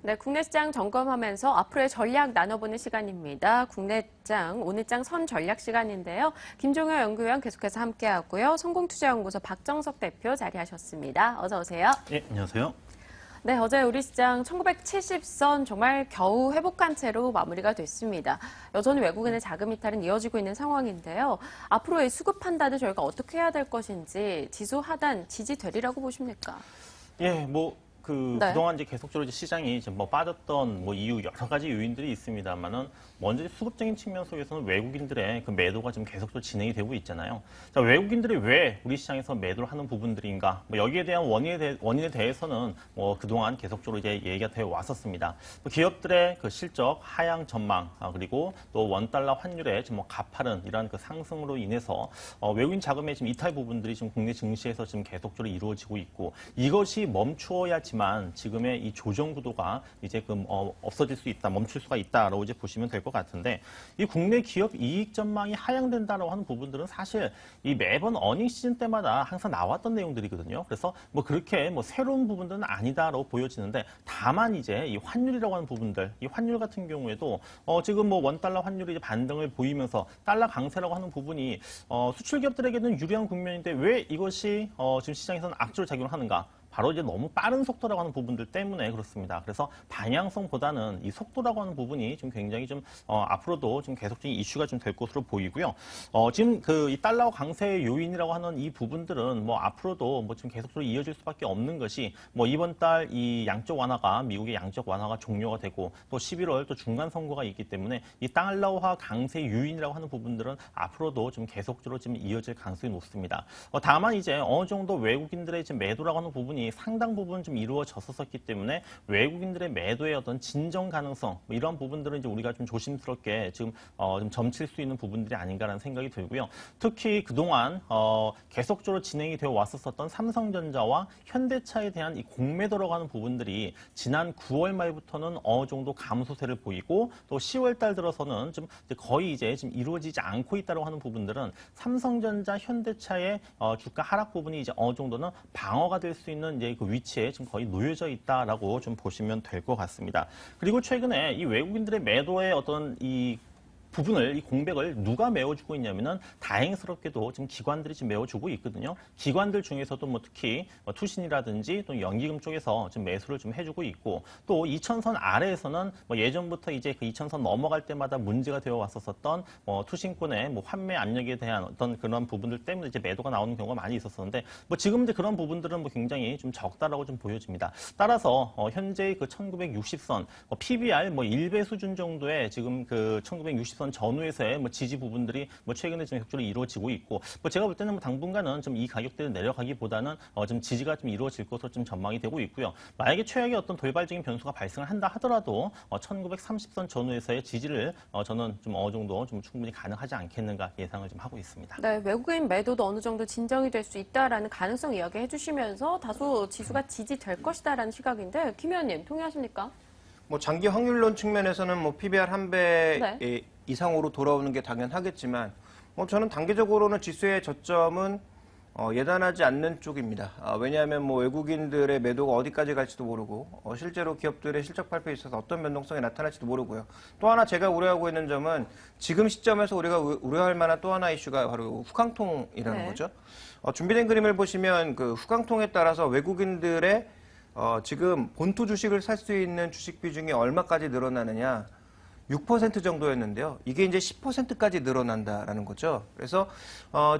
네, 국내 시장 점검하면서 앞으로의 전략 나눠보는 시간입니다. 국내 장, 오늘 장 선 전략 시간인데요. 김종효 연구위원 계속해서 함께하고요. 성공투자연구소 박정석 대표 자리하셨습니다. 어서 오세요. 네, 안녕하세요. 네, 어제 우리 시장 1970선 정말 겨우 회복한 채로 마무리가 됐습니다. 여전히 외국인의 자금 이탈은 이어지고 있는 상황인데요. 앞으로의 수급 판단을 저희가 어떻게 해야 될 것인지 지수 하단 지지되리라고 보십니까? 예, 네. 그동안 이제 계속적으로 이제 시장이 이제 빠졌던 이유 여러 가지 요인들이 있습니다만은 먼저 수급적인 측면 속에서는 외국인들의 그 매도가 지금 계속적으로 진행이 되고 있잖아요. 자, 외국인들이 왜 우리 시장에서 매도를 하는 부분들인가? 여기에 대한 원인에 대해서는 그동안 계속적으로 이제 얘기가 되어 왔었습니다. 기업들의 그 실적 하향 전망, 그리고 또 원달러 환율의 좀 가파른 이런 그 상승으로 인해서 외국인 자금의 지금 이탈 부분들이 지금 국내 증시에서 지금 계속적으로 이루어지고 있고, 이것이 멈추어야지만 지금의 이 조정 구도가 이제 없어질 수 있다, 멈출 수가 있다라고 이제 보시면 될 것 같은데, 이 국내 기업 이익 전망이 하향된다라고 하는 부분들은 사실 이 매번 어닝 시즌 때마다 항상 나왔던 내용들이거든요. 그래서 그렇게 새로운 부분들은 아니다라고 보여지는데, 다만 이제 이 환율이라고 하는 부분들, 이 환율 같은 경우에도 지금 원달러 환율이 이제 반등을 보이면서 달러 강세라고 하는 부분이 수출 기업들에게는 유리한 국면인데 왜 이것이 지금 시장에서는 악재로 작용을 하는가? 바로 이제 너무 빠른 속도라고 하는 부분들 때문에 그렇습니다. 그래서 방향성보다는 이 속도라고 하는 부분이 좀 굉장히 앞으로도 좀 계속적인 이슈가 좀 될 것으로 보이고요. 지금 이 달러 강세의 요인이라고 하는 이 부분들은 앞으로도 지금 계속적으로 이어질 수밖에 없는 것이 이번 달 이 양적 완화가 미국의 양적 완화가 종료가 되고 또 11월 또 중간 선거가 있기 때문에 이 달러화 강세 요인이라고 하는 부분들은 앞으로도 좀 계속적으로 지금 이어질 가능성이 높습니다. 다만 이제 어느 정도 외국인들의 지금 매도라고 하는 부분이 상당 부분 좀 이루어졌었기 때문에 외국인들의 매도의 어떤 진정 가능성 이런 부분들은 이제 우리가 좀 조심스럽게 지금 좀 점칠 수 있는 부분들이 아닌가라는 생각이 들고요. 특히 그동안 계속적으로 진행이 되어 왔었던 삼성전자와 현대차에 대한 이 공매도라고 하는 부분들이 지난 9월 말부터는 어느 정도 감소세를 보이고 또 10월 달 들어서는 좀 거의 이제 지금 이루어지지 않고 있다고 하는 부분들은 삼성전자, 현대차의 주가 하락 부분이 이제 어느 정도는 방어가 될 수 있는 이제 그 위치에 지금 거의 놓여져 있다라고 좀 보시면 될 것 같습니다. 그리고 최근에 이 외국인들의 매도의 어떤 이 공백을 누가 메워주고 있냐면은 다행스럽게도 지금 기관들이 지금 메워주고 있거든요. 기관들 중에서도 특히 투신이라든지 또 연기금 쪽에서 지금 매수를 좀 해주고 있고, 또 2,000선 아래에서는 예전부터 이제 그 2,000선 넘어갈 때마다 문제가 되어 왔었던 투신권의 환매 압력에 대한 어떤 그런 부분들 때문에 이제 매도가 나오는 경우가 많이 있었었는데, 지금 이제 그런 부분들은 굉장히 좀 적다라고 좀 보여집니다. 따라서 현재 그 1960선 PBR 1배 수준 정도의 지금 그 1960선 전후에서의 지지 부분들이 최근에 좀 격조로 이루어지고 있고, 제가 볼 때는 당분간은 좀 이 가격대를 내려가기보다는 좀 지지가 좀 이루어질 것으로 좀 전망이 되고 있고요. 만약에 최악의 어떤 돌발적인 변수가 발생을 한다 하더라도 1930선 전후에서의 지지를 저는 좀 어느 정도 좀 충분히 가능하지 않겠는가 예상을 좀 하고 있습니다. 네, 외국인 매도도 어느 정도 진정이 될 수 있다라는 가능성 이야기해 주시면서 다소 지수가 지지될 것이다라는 시각인데, 김 의원님 동의하십니까? 장기 확률론 측면에서는 PBR 한 배 네. 이상으로 돌아오는 게 당연하겠지만, 저는 단기적으로는 지수의 저점은 예단하지 않는 쪽입니다. 왜냐하면 외국인들의 매도가 어디까지 갈지도 모르고, 실제로 기업들의 실적 발표에 있어서 어떤 변동성이 나타날지도 모르고요. 또 하나 제가 우려하고 있는 점은 지금 시점에서 우리가 우려할 만한 또 하나 이슈가 바로 후강통이라는 거죠. 준비된 그림을 보시면 그 후강통에 따라서 외국인들의 지금 본토 주식을 살 수 있는 주식 비중이 얼마까지 늘어나느냐, 6% 정도였는데요. 이게 이제 10%까지 늘어난다라는 거죠. 그래서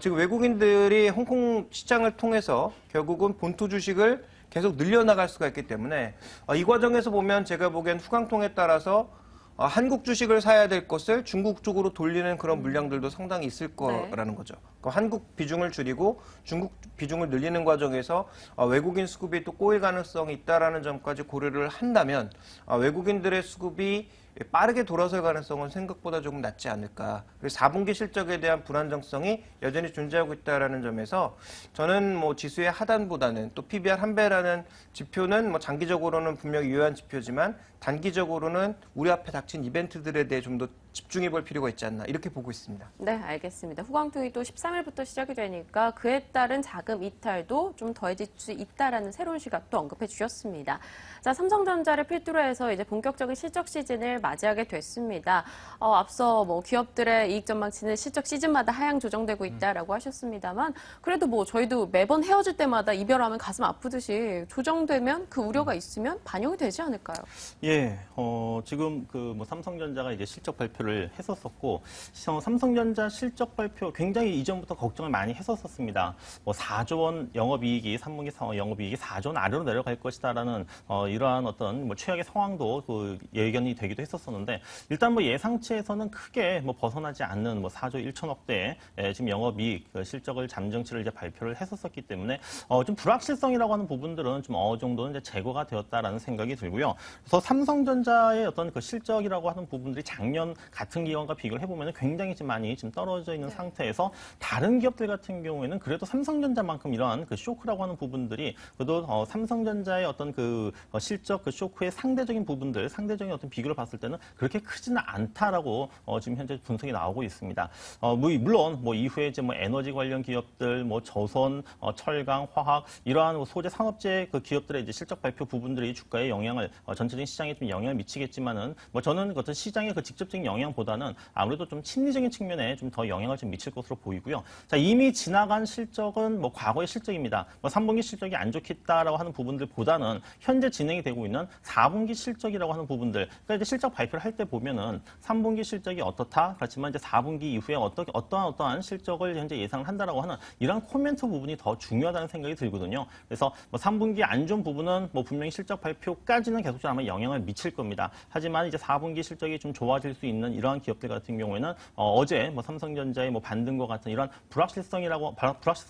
지금 외국인들이 홍콩 시장을 통해서 결국은 본토 주식을 계속 늘려나갈 수가 있기 때문에 이 과정에서 보면 제가 보기엔 후강통에 따라서 한국 주식을 사야 될 것을 중국 쪽으로 돌리는 그런 물량들도 상당히 있을 거라는 거죠. 한국 비중을 줄이고 중국 비중을 늘리는 과정에서 외국인 수급이 또 꼬일 가능성이 있다는 점까지 고려를 한다면 외국인들의 수급이 빠르게 돌아설 가능성은 생각보다 조금 낮지 않을까. 그리고 4분기 실적에 대한 불안정성이 여전히 존재하고 있다는 점에서 저는 지수의 하단보다는 또 PBR 한 배라는 지표는 장기적으로는 분명히 유효한 지표지만 단기적으로는 우리 앞에 닥친 이벤트들에 대해 좀 더 집중해 볼 필요가 있지 않나 이렇게 보고 있습니다. 네, 알겠습니다. 후광통이 또 13일부터 시작이 되니까 그에 따른 자금 이탈도 좀 더해질 수 있다라는 새로운 시각도 언급해 주셨습니다. 자, 삼성전자를 필두로 해서 이제 본격적인 실적 시즌을 맞이하게 됐습니다. 앞서 뭐 기업들의 이익 전망치는 실적 시즌마다 하향 조정되고 있다라고 하셨습니다만 그래도 뭐 저희도 매번 헤어질 때마다 이별하면 가슴 아프듯이 조정되면 그 우려가 있으면 반영이 되지 않을까요? 예, 지금 그 뭐 삼성전자가 이제 실적 발표를 했었었고, 삼성전자 실적 발표 굉장히 이전부터 걱정을 많이 했었습니다. 뭐 4조 원 영업이익이 3분기 영업이익이 4조 원 아래로 내려갈 것이다라는 이러한 어떤 뭐 최악의 상황도 그 예견이 되기도 했었었는데 일단 뭐 예상치에서는 크게 뭐 벗어나지 않는 뭐 4조 1천억대의 지금 영업이익 그 실적을 잠정치를 이제 발표를 했었었기 때문에 좀 불확실성이라고 하는 부분들은 좀 어느 정도는 이제 제거가 되었다라는 생각이 들고요. 그래서 삼성전자의 어떤 그 실적이라고 하는 부분들이 작년 같은 기간과 비교를 해보면 굉장히 좀 많이 지금 떨어져 있는 상태에서 다른 기업들 같은 경우에는 그래도 삼성전자만큼 이러한 그 쇼크라고 하는 부분들이 그래도 삼성전자의 어떤 그 실적 그 쇼크의 상대적인 부분들, 상대적인 어떤 비교를 봤을 때는 그렇게 크지는 않다라고 지금 현재 분석이 나오고 있습니다. 물론 뭐 이후에 이제 뭐 에너지 관련 기업들, 뭐 조선, 철강, 화학 이러한 뭐 소재 산업재 그 기업들의 이제 실적 발표 부분들이 주가에 영향을 전체적인 시장에 좀 영향을 미치겠지만은 뭐 저는 어떤 시장의 그 직접적인 영향보다는 아무래도 좀 심리적인 측면에 좀 더 영향을 좀 미칠 것으로 보이고요. 자, 이미 지나간 실적은 뭐 과거의 실적입니다. 뭐 3분기 실적이 안 좋겠다라고 하는 부분들보다는 현재 진행이 되고 있는 4분기 실적이라고 하는 부분들. 그러니까 이제 실적 발표를 할 때 보면은 3분기 실적이 어떻다. 그렇지만 이제 4분기 이후에 어떠한 실적을 현재 예상을 한다라고 하는 이런 코멘트 부분이 더 중요하다는 생각이 들거든요. 그래서 뭐 3분기 안 좋은 부분은 뭐 분명히 실적 발표까지는 계속적으로 아마 영향을 미칠 겁니다. 하지만 이제 4분기 실적이 좀 좋아질 수 있는 이러한 기업들 같은 경우에는 어제 뭐 삼성전자의 뭐 반등과 같은 이런 불확실성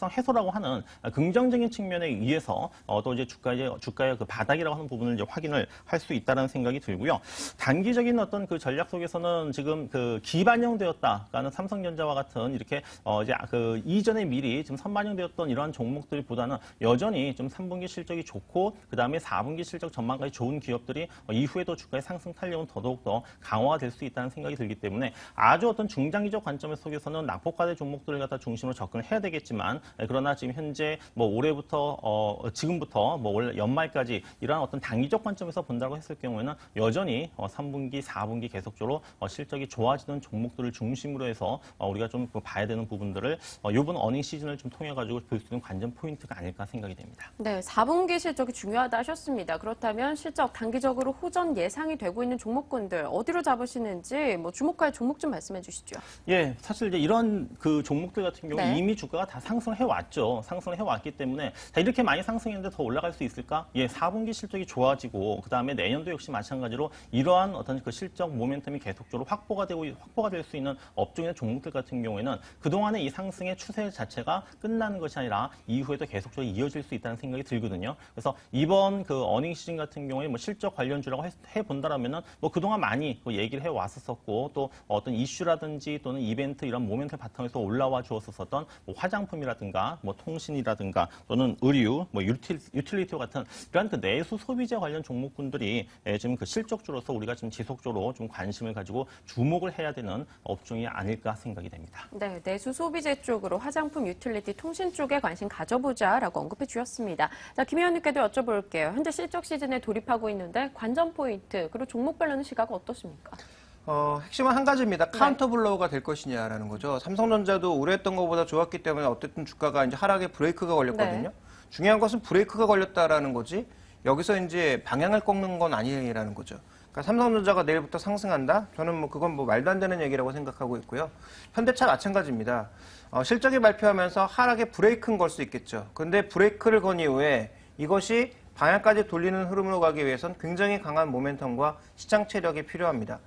해소라고 하는 긍정적인 측면에 의해서 또 이제 주가의 그 바닥이라고 하는 부분을 이제 확인을 할 수 있다는 생각이 들고요. 단기적인 어떤 그 전략 속에서는 지금 그 기반영되었다라는 삼성전자와 같은 이렇게 이제 그 이전에 미리 지금 선반영되었던 이러한 종목들보다는 여전히 좀 3분기 실적이 좋고 그 다음에 4분기 실적 전망까지 좋은 기업들이 이후에도 주가의 상승 탄력은 더더욱 강화가 될 수 있다는 생각이 들기 때문에 아주 어떤 중장기적 관점 속에서는 낙폭과대 종목들을 갖다 중심으로 접근을 해야 되겠지만 그러나 지금 현재 뭐 올해부터 지금부터 뭐 올 연말까지 이러한 어떤 단기적 관점에서 본다고 했을 경우에는 여전히 3분기, 4분기 계속적으로 실적이 좋아지는 종목들을 중심으로 해서 우리가 좀 봐야 되는 부분들을 이번 어닝 시즌을 좀 통해 가지고 볼 수 있는 관전 포인트가 아닐까 생각이 됩니다. 네, 4분기 실적이 중요하다 하셨습니다. 그렇다면 실적 단기적으로 호전 예상이 되고 있는 종목군들 어디로 잡으시는지 뭐 주목할 종목 좀 말씀해 주시죠. 예, 사실 이제 이런 그 종목들 같은 경우 네. 이미 주가가 다 상승해 왔죠. 상승해 왔기 때문에 자, 이렇게 많이 상승했는데 더 올라갈 수 있을까? 예, 4분기 실적이 좋아지고 그다음에 내년도 역시 마찬가지로 이러한 어떤 그 실적 모멘텀이 계속적으로 확보가 될 수 있는 업종이나 종목들 같은 경우에는 그동안의 이 상승의 추세 자체가 끝나는 것이 아니라 이후에도 계속적으로 이어질 수 있다는 생각이 들거든요. 그래서 이번 그 어닝 시즌 같은 경우에 뭐 실적 관련주라고 해 본다라면은 뭐 그동안 많이 얘기를 해 왔었었고 또 어떤 이슈라든지 또는 이벤트 이런 모멘텀 바탕에서 올라와 주었었던 뭐 화장품이라든가 뭐 통신이라든가 또는 의류, 뭐 유틸리티와 같은 이런 그 내수 소비재 관련 종목군들이 지금 그 실적주로서 우리가 지금 지속적으로 좀 관심을 가지고 주목을 해야 되는 업종이 아닐까 생각이 됩니다. 네, 내수 소비재 쪽으로 화장품, 유틸리티, 통신 쪽에 관심 가져보자라고 언급해 주셨습니다. 자, 김 의원님께도 여쭤볼게요. 현재 실적 시즌에 돌입하고 있는데 관전 포인트 그리고 종목별로는 시각 어떻습니까? 핵심은 한 가지입니다. 카운터 블로우가 될 것이냐라는 거죠. 삼성전자도 우려 했던 것보다 좋았기 때문에 어쨌든 주가가 이제 하락에 브레이크가 걸렸거든요. 네. 중요한 것은 브레이크가 걸렸다라는 거지 여기서 이제 방향을 꺾는 건 아니라는 거죠. 그러니까 삼성전자가 내일부터 상승한다? 저는 뭐 그건 뭐 말도 안 되는 얘기라고 생각하고 있고요. 현대차 마찬가지입니다. 실적이 발표하면서 하락에 브레이크는 걸 수 있겠죠. 근데 브레이크를 건 이후에 이것이 방향까지 돌리는 흐름으로 가기 위해선 굉장히 강한 모멘텀과 시장 체력이 필요합니다.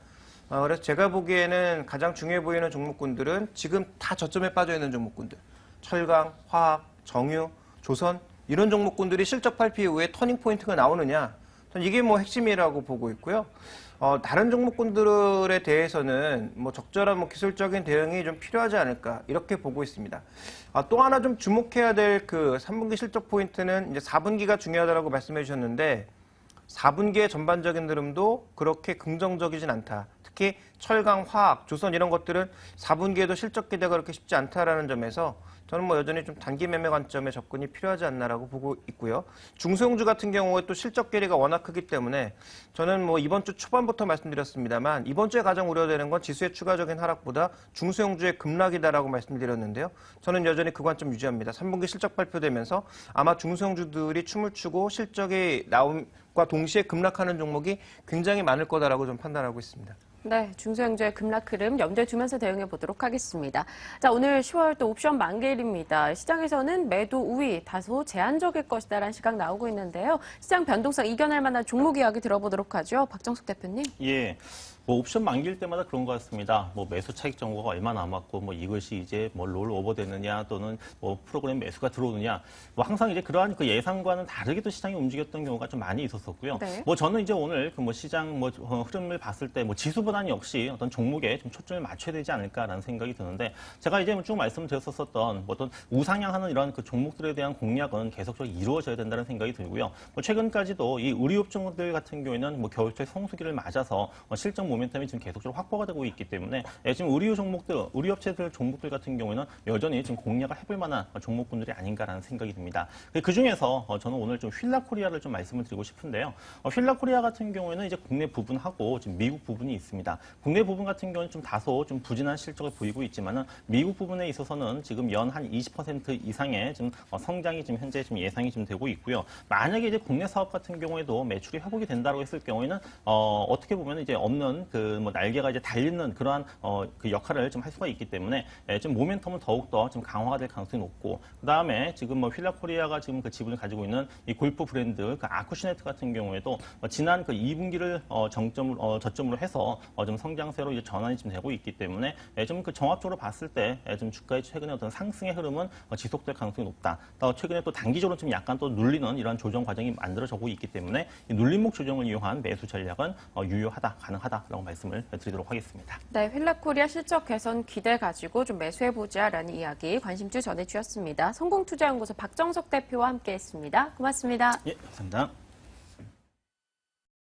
그래서 제가 보기에는 가장 중요해 보이는 종목군들은 지금 다 저점에 빠져 있는 종목군들. 철강, 화학, 정유, 조선 이런 종목군들이 실적 발표 이후에 터닝 포인트가 나오느냐. 전 이게 뭐 핵심이라고 보고 있고요. 다른 종목군들에 대해서는 뭐 적절한 뭐 기술적인 대응이 좀 필요하지 않을까 이렇게 보고 있습니다. 또 하나 좀 주목해야 될 그 3분기 실적 포인트는 이제 4분기가 중요하다고 말씀해 주셨는데 4분기의 전반적인 흐름도 그렇게 긍정적이진 않다. 특히 철강, 화학, 조선 이런 것들은 4분기에도 실적 기대가 그렇게 쉽지 않다라는 점에서 저는 뭐 여전히 좀 단기 매매 관점에 접근이 필요하지 않나라고 보고 있고요. 중소형주 같은 경우에 또 실적 괴리가 워낙 크기 때문에 저는 뭐 이번 주 초반부터 말씀드렸습니다만 이번 주에 가장 우려되는 건 지수의 추가적인 하락보다 중소형주의 급락이다라고 말씀드렸는데요. 저는 여전히 그 관점 유지합니다. 3분기 실적 발표되면서 아마 중소형주들이 춤을 추고 실적이 나옴과 동시에 급락하는 종목이 굉장히 많을 거다라고 좀 판단하고 있습니다. 네, 중소형주의 급락 흐름 염두에 두면서 대응해 보도록 하겠습니다. 자, 오늘 10월 또 옵션 만기일입니다. 시장에서는 매도 우위 다소 제한적일 것이다라는 시각 나오고 있는데요. 시장 변동성 이겨낼 만한 종목 이야기 들어보도록 하죠. 박정숙 대표님. 예. 뭐 옵션 만기일 때마다 그런 것 같습니다. 뭐 매수 차익 정보가 얼마 남았고 뭐 이것이 이제 뭐 롤 오버 되느냐 또는 뭐 프로그램 매수가 들어오느냐 뭐 항상 이제 그러한 그 예상과는 다르게 또 시장이 움직였던 경우가 좀 많이 있었었고요. 네. 뭐 저는 이제 오늘 그 뭐 시장 뭐 흐름을 봤을 때 뭐 지수보다는 역시 어떤 종목에 좀 초점을 맞춰야 되지 않을까라는 생각이 드는데 제가 이제 쭉 말씀드렸었던 뭐 어떤 우상향하는 이런 그 종목들에 대한 공략은 계속적으로 이루어져야 된다는 생각이 들고요. 뭐 최근까지도 이 의료업종들 같은 경우에는 뭐 겨울철 성수기를 맞아서 실적 모멘텀이 지금 계속적으로 확보가 되고 있기 때문에 지금 의료 종목들, 의료업체들 종목들 같은 경우에는 여전히 지금 공략을 해볼 만한 종목군들이 아닌가라는 생각이 듭니다. 그 중에서 저는 오늘 좀 휠라코리아를 좀 말씀을 드리고 싶은데요. 휠라코리아 같은 경우에는 이제 국내 부분하고 지금 미국 부분이 있습니다. 국내 부분 같은 경우는 좀 다소 좀 부진한 실적을 보이고 있지만은 미국 부분에 있어서는 지금 연 한 20% 이상의 지금 성장이 지금 현재 지금 예상이 좀 되고 있고요. 만약에 이제 국내 사업 같은 경우에도 매출이 회복이 된다고 했을 경우에는 어떻게 보면 이제 없는 그 뭐 날개가 이제 달리는 그러한 그 역할을 좀 할 수가 있기 때문에 지금 모멘텀은 더욱더 좀 강화가 될 가능성이 높고 그다음에 지금 뭐 휠라코리아가 지금 그 지분을 가지고 있는 이 골프 브랜드 그 아쿠시네트 같은 경우에도 지난 그 2분기를 저점으로 해서 좀 성장세로 이제 전환이 좀 되고 있기 때문에 좀 그 종합적으로 봤을 때 좀 주가의 최근에 어떤 상승의 흐름은 지속될 가능성이 높다. 또 최근에 또 단기적으로 좀 약간 또 눌리는 이런 조정 과정이 만들어지고 있기 때문에 이 눌림목 조정을 이용한 매수 전략은 유효하다, 가능하다라고 말씀을 드리도록 하겠습니다. 네, 휠라코리아 실적 개선 기대 가지고 좀 매수해보자라는 이야기 관심주 전해주셨습니다. 성공투자연구소 박정석 대표와 함께했습니다. 고맙습니다. 예, 감사합니다.